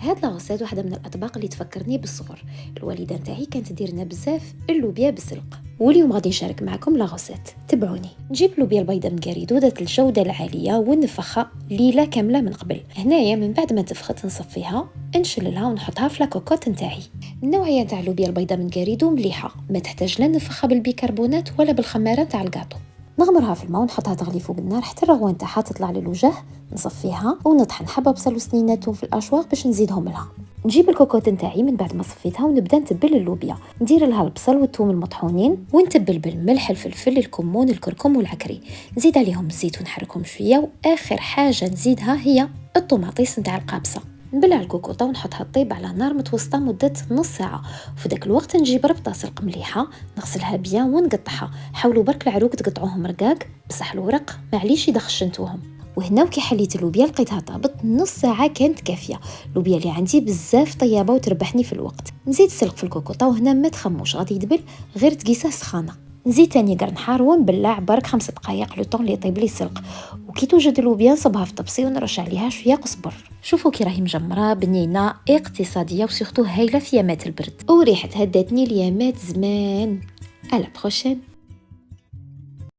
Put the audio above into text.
هاد لاغوسيت واحدة من الأطباق اللي تفكرني بالصغر. الوالدة نتاعي كانت تدير لنا بزاف اللوبيا بالسلق، واليوم غادي نشارك معكم لاغوسيت. تبعوني. نجيب اللوبيا البيضاء مكاريدو ذات الجودة العالية ونفخها ليلة كاملة من قبل. هنايا من بعد ما تفخت نصفيها، نشللها ونحطها في لاكوكوت نتاعي. النوعية نتاع اللوبيا البيضاء مكاريدو مليحة، ما تحتاج لا نفخها بالبيكربونات ولا بالخمارة نتاع الكاطو. نغمرها في الماء ونحطها تغلي فوق النار حتى الرغوه نتاعها تطلع للوجه. نصفيها ونطحن حبه بصل وسنينات في الاشواق باش نزيدهم لها. نجيب الكوكوط نتاعي من بعد ما صفيتها ونبدا نتبل اللوبيا. ندير لها البصل والثوم المطحونين ونتبل بالملح الفلفل الكمون الكركم والعكري. نزيد عليهم الزيت ونحركهم شويه، واخر حاجه نزيدها هي الطوماطيس نتاع القابصه. نبلع الكوكوطه ونحطها طيب على نار متوسطه مده نص ساعه. وفي ذاك الوقت نجيب ربطه سلق مليحه نغسلها بيان ونقطعها. حاولوا برك العروق تقطعوهم رقاق، بصح الورق معليش اذا خشنتوهم. وهنا وكي حليت اللوبيا لقيتها طابت نص ساعه كانت كافيه. اللوبيا اللي عندي بزاف طيابه وتربحني في الوقت. نزيد السلق في الكوكوطه وهنا ما تخموش غادي يدبل غير تقيسه سخانه. نزيد تاني قرن حار ونبلع برك 5 دقائق لو طون اللي يطيب لي السلق. وكي توجد اللوبيا نصبها في طبسي ونرش عليها شويه قزبر. شوفوا كي راهي مجمره بنينه اقتصاديه وسيرتو هايله في يامات البرد، وريحتها داتني ليامات زمان. على بروشين.